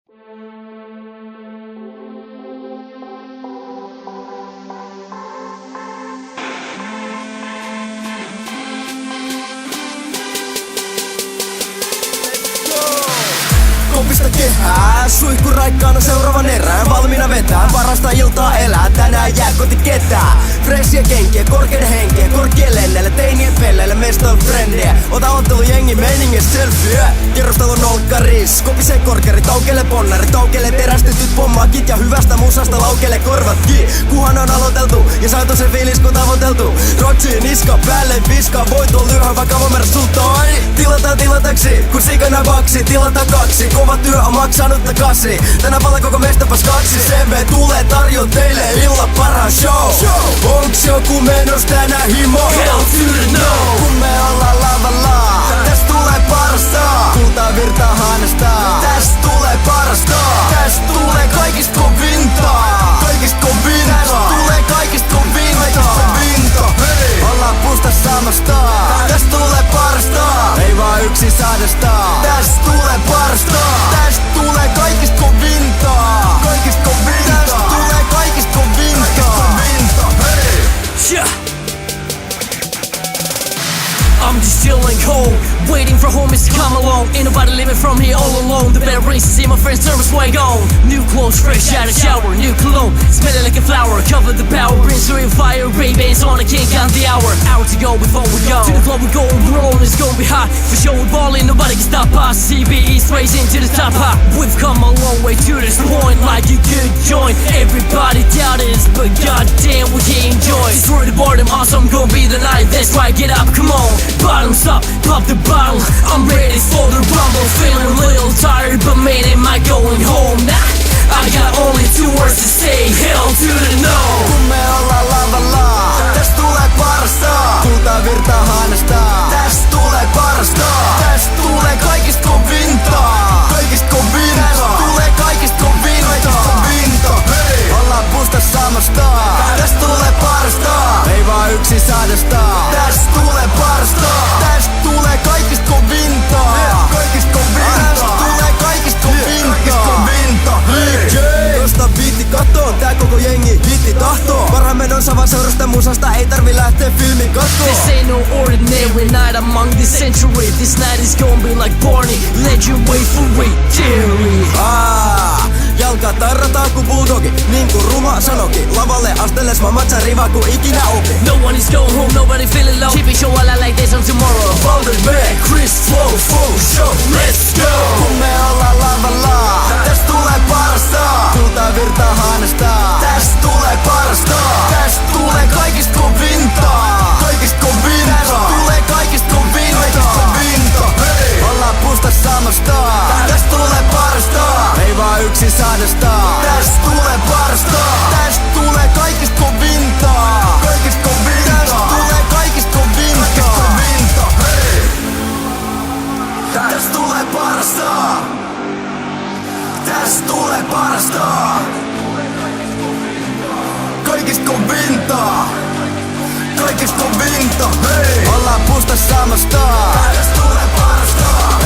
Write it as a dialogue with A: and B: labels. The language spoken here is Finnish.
A: Kopista kehää, suihku raikkaana seuraavan erään. Valmiina vetää, parasta iltaa elää. Tänään jää koti ketään. Freshia kenkiä, korkeiden henkiä, korkien lennellä. Teinien pelleillä, meistä on frendejä. Ota ottelu jengi meiningistä selfie. Kerrostalon olkkaris, kopisee korkerit. Aukele ponnarit, aukele terästetyt pommakit. Ja hyvästä musasta laukele korvatkin. Kuhan on aloiteltu ja saatu se fiilis kun tavoiteltu. Rotsiin niska päälle viska. Voit ol lyhä vaikka vomer sultaan. Tilataksi, kun sikana baksi. Tilata kaksi, kova työ on maksanut takasi. Tänään pala koko mestapas kaksi. CV tulee tarjon teille illan paras show. Onks joku menos tänään himo?
B: Hell to the no.
A: Kun me ollaan lavalla, täst tulee parasta. Kultaa virtaa hanasta, täst tulee parasta. Täst tulee kaikista kovinta. Kaikista kovinta. Täst tulee kaikista kovinta. Kaikista kovinta. Hei! Ollaan pusta samasta. Täst tulee parasta. Ei vaan yksi sadasta. Täst tulee parasta. Täst tulee kaikista kovinta. Kaikista kovinta. Täst tulee kaikista kovinta. Kaikista kovinta. Hei!
B: Yeah. I'm just chilling home, waiting for homies to come along. Ain't nobody living from here all alone. The bell rings to see my friends' service way gone. New clothes, fresh out of shower, new cologne, smelling like a flower. Cover the power, brings real fire. Ray-Bans on, I can't count the hour. Hour to go before we go. To the club we go, rolling, it's gonna be hot. For sure we're balling, nobody can stop us. CBE's racing to the top hop. We've come a long way to this point, like you could join. Everybody doubted us, but goddamn we can enjoy. Destroy the boredom, awesome, gonna be the night. That's right, get up, come on. Bottoms up, pop the bottle. I'm ready for the rumble. Feeling a little tired, but man, am I going home? Nah, I got only 2 words to say. Hell to the no.
A: Kun me ollaan lavalla, täst tulee parasta. Kultaa virtaa hanasta, täst tulee parasta. Täst tulee kaikista kovinta. Kaikista kovinta. Täst tulee kaikista kovinta. Kaikista kovinta. Hei! Ollaan pusta samasta. Täst tulee parasta. Ei vaan yksi sadasta. Täst tulee parasta. Täst tulee kaikista kovinta. Kaikista kovinta. Täst tulee kaikista kovinta. Kaikista kovinta. Hei! Tosta biitti kattoon, tää koko jengi hitti tahtoo. Parhaan menossa vaan seurasta musasta, ei tarvi lähteä filmin kattoon.
B: This ain't no ordinary night among the century. This night is gonna be like Barney. Let you wait for victory.
A: Jalka tarrataan ku bulldogi, niinku Ruma sanoki. Lavalle asteles mä matsa riva ku ikinä opi.
B: No one is going home, nobody feeling low. Keep it show all I like this on tomorrow.
A: Balder Beck, Chris Flow, full show, let's go. Kun me ollaan lavalla, täst tulee parasta. Kultaa virtaa hanasta, täst tulee parasta. Täst tulee kaikista kovinta. Kaikista kovinta. Täst tulee kaikista kovinta. Kaikista kovinta. Hei! Ollaan pusta samasta. Täst tulee parasta. Ei vaan yksi sadasta. Täst tulee parasta. Täst tulee kaikista kovinta. Kaikista kovinta. Täst tulee kaikista kovinta. Kaikista kovinta. Hei! Täst tulee parasta. Täst tulee parasta. Kaikista kovinta. Kaikista kovinta. Hei! Ollaan pusta samasta. Täst tulee parasta.